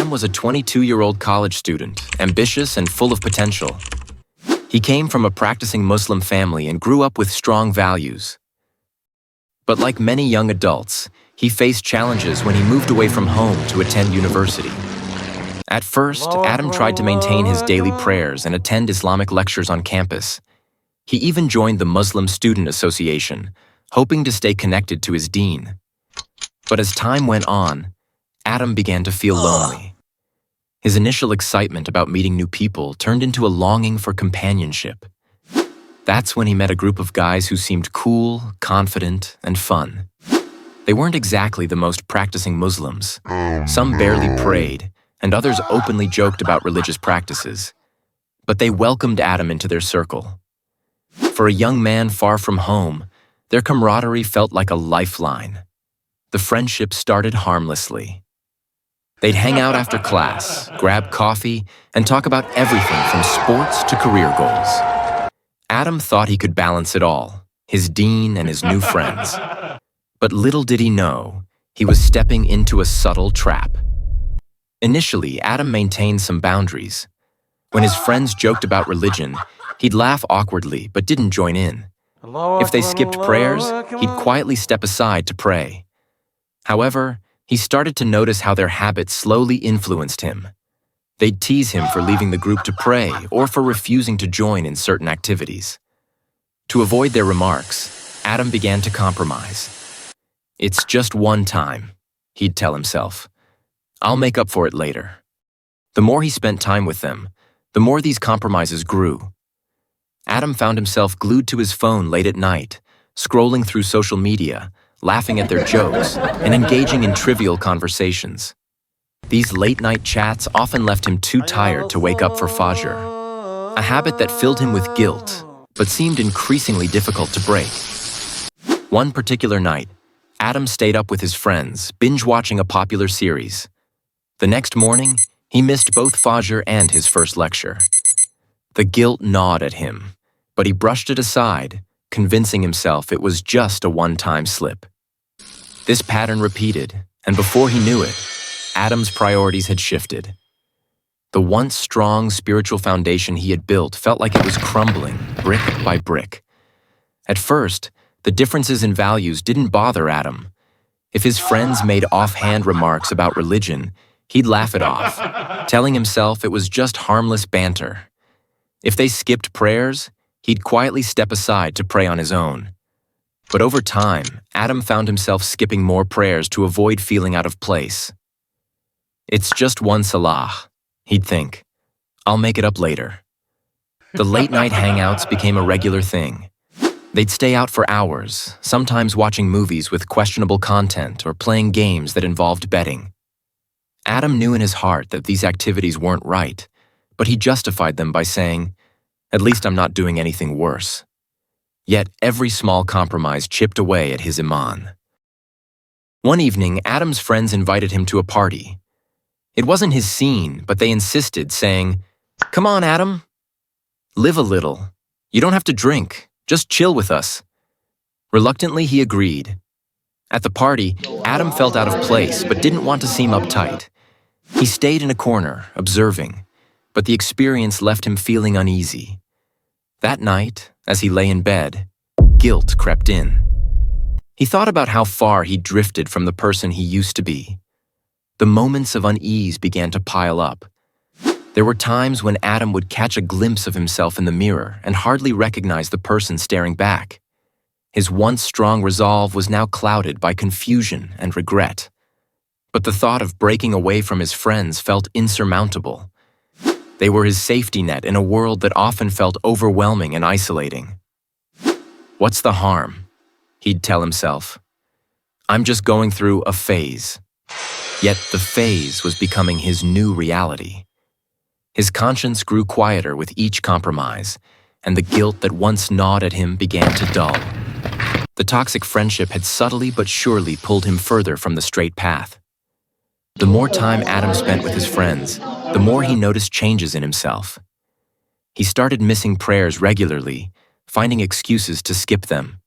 Adam was a 22-year-old college student, ambitious and full of potential. He came from a practicing Muslim family and grew up with strong values. But like many young adults, he faced challenges when he moved away from home to attend university. At first, Adam tried to maintain his daily prayers and attend Islamic lectures on campus. He even joined the Muslim Student Association, hoping to stay connected to his deen. But as time went on, Adam began to feel lonely. His initial excitement about meeting new people turned into a longing for companionship. That's when he met a group of guys who seemed cool, confident, and fun. They weren't exactly the most practicing Muslims. Some barely prayed, and others openly joked about religious practices. But they welcomed Adam into their circle. For a young man far from home, their camaraderie felt like a lifeline. The friendship started harmlessly. They'd hang out after class, grab coffee, and talk about everything from sports to career goals. Adam thought he could balance it all, his deen and his new friends. But little did he know, he was stepping into a subtle trap. Initially, Adam maintained some boundaries. When his friends joked about religion, he'd laugh awkwardly but didn't join in. If they skipped prayers, he'd quietly step aside to pray. However, he started to notice how their habits slowly influenced him. They'd tease him for leaving the group to pray or for refusing to join in certain activities. To avoid their remarks, Adam began to compromise. "It's just one time," he'd tell himself. "I'll make up for it later." The more he spent time with them, the more these compromises grew. Adam found himself glued to his phone late at night, scrolling through social media, laughing at their jokes, and engaging in trivial conversations. These late-night chats often left him too tired to wake up for Fajr, a habit that filled him with guilt, but seemed increasingly difficult to break. One particular night, Adam stayed up with his friends, binge-watching a popular series. The next morning, he missed both Fajr and his first lecture. The guilt gnawed at him, but he brushed it aside, convincing himself it was just a one-time slip. This pattern repeated, and before he knew it, Adam's priorities had shifted. The once strong spiritual foundation he had built felt like it was crumbling, brick by brick. At first, the differences in values didn't bother Adam. If his friends made offhand remarks about religion, he'd laugh it off, telling himself it was just harmless banter. If they skipped prayers, he'd quietly step aside to pray on his own. But over time, Adam found himself skipping more prayers to avoid feeling out of place. "It's just one salah," he'd think. "I'll make it up later." The late-night hangouts became a regular thing. They'd stay out for hours, sometimes watching movies with questionable content or playing games that involved betting. Adam knew in his heart that these activities weren't right, but he justified them by saying, "At least I'm not doing anything worse." Yet every small compromise chipped away at his Iman. One evening, Adam's friends invited him to a party. It wasn't his scene, but they insisted, saying, "Come on, Adam. Live a little. You don't have to drink. Just chill with us." Reluctantly, he agreed. At the party, Adam felt out of place but didn't want to seem uptight. He stayed in a corner, observing, but the experience left him feeling uneasy. That night, as he lay in bed, guilt crept in. He thought about how far he'd drifted from the person he used to be. The moments of unease began to pile up. There were times when Adam would catch a glimpse of himself in the mirror and hardly recognize the person staring back. His once strong resolve was now clouded by confusion and regret. But the thought of breaking away from his friends felt insurmountable. They were his safety net in a world that often felt overwhelming and isolating. "What's the harm?" he'd tell himself. "I'm just going through a phase." Yet the phase was becoming his new reality. His conscience grew quieter with each compromise, and the guilt that once gnawed at him began to dull. The toxic friendship had subtly but surely pulled him further from the straight path. The more time Adam spent with his friends, the more he noticed changes in himself. He started missing prayers regularly, finding excuses to skip them.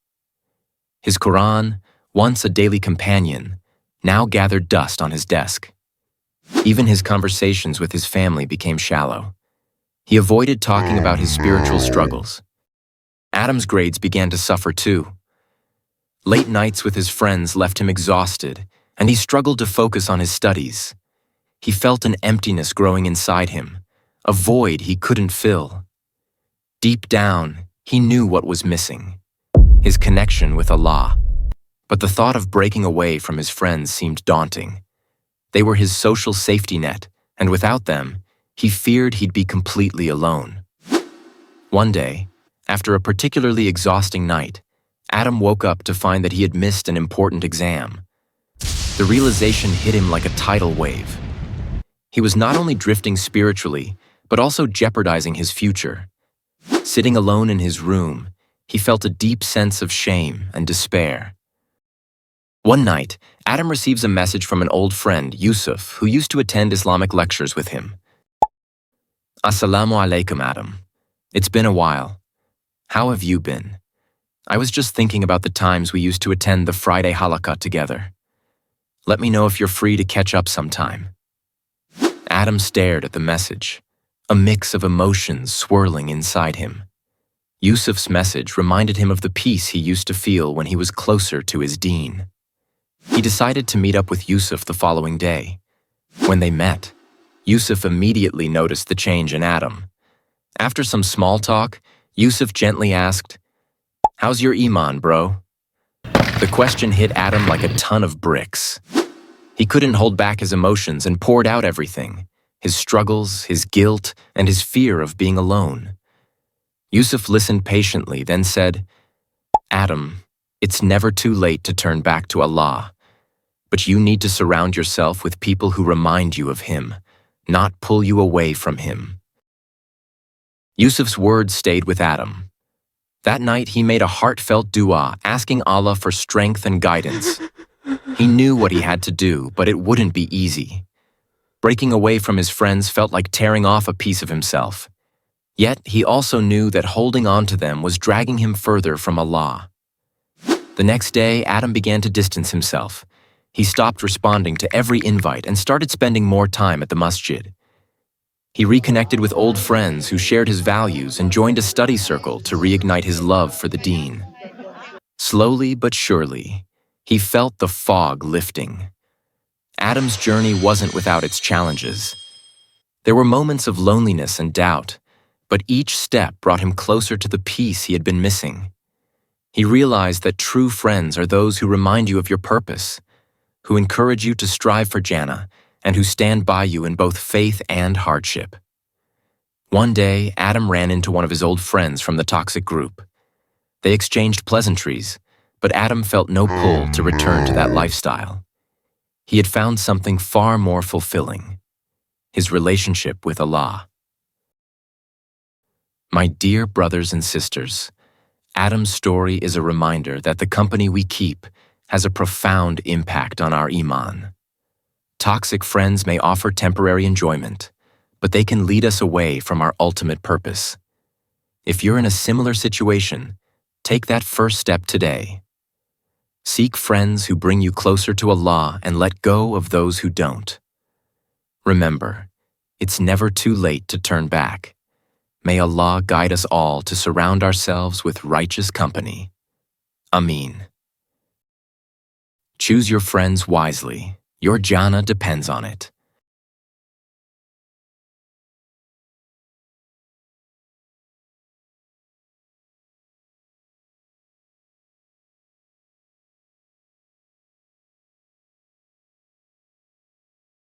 His Quran, once a daily companion, now gathered dust on his desk. Even his conversations with his family became shallow. He avoided talking about his spiritual struggles. Adam's grades began to suffer too. Late nights with his friends left him exhausted, and he struggled to focus on his studies. He felt an emptiness growing inside him, a void he couldn't fill. Deep down, he knew what was missing: his connection with Allah. But the thought of breaking away from his friends seemed daunting. They were his social safety net, and without them, he feared he'd be completely alone. One day, after a particularly exhausting night, Adam woke up to find that he had missed an important exam. The realization hit him like a tidal wave. He was not only drifting spiritually, but also jeopardizing his future. Sitting alone in his room, he felt a deep sense of shame and despair. One night, Adam receives a message from an old friend, Yusuf, who used to attend Islamic lectures with him. Assalamu alaikum, Adam. It's been a while. How have you been? I was just thinking about the times we used to attend the Friday halaqah together. Let me know if you're free to catch up sometime. Adam stared at the message, a mix of emotions swirling inside him. Yusuf's message reminded him of the peace he used to feel when he was closer to his deen. He decided to meet up with Yusuf the following day. When they met, Yusuf immediately noticed the change in Adam. After some small talk, Yusuf gently asked, "How's your Iman, bro?" The question hit Adam like a ton of bricks. He couldn't hold back his emotions and poured out everything: his struggles, his guilt, and his fear of being alone. Yusuf listened patiently, then said, "Adam, it's never too late to turn back to Allah. But you need to surround yourself with people who remind you of Him, not pull you away from Him." Yusuf's words stayed with Adam. That night, he made a heartfelt dua, asking Allah for strength and guidance. He knew what he had to do, but it wouldn't be easy. Breaking away from his friends felt like tearing off a piece of himself. Yet, he also knew that holding on to them was dragging him further from Allah. The next day, Adam began to distance himself. He stopped responding to every invite and started spending more time at the masjid. He reconnected with old friends who shared his values and joined a study circle to reignite his love for the deen. Slowly but surely, he felt the fog lifting. Adam's journey wasn't without its challenges. There were moments of loneliness and doubt, but each step brought him closer to the peace he had been missing. He realized that true friends are those who remind you of your purpose, who encourage you to strive for Jannah, and who stand by you in both faith and hardship. One day, Adam ran into one of his old friends from the toxic group. They exchanged pleasantries, but Adam felt no pull to return to that lifestyle. He had found something far more fulfilling: his relationship with Allah. My dear brothers and sisters, Adam's story is a reminder that the company we keep has a profound impact on our Iman. Toxic friends may offer temporary enjoyment, but they can lead us away from our ultimate purpose. If you're in a similar situation, take that first step today. Seek friends who bring you closer to Allah and let go of those who don't. Remember, it's never too late to turn back. May Allah guide us all to surround ourselves with righteous company. Ameen. Choose your friends wisely. Your Jannah depends on it.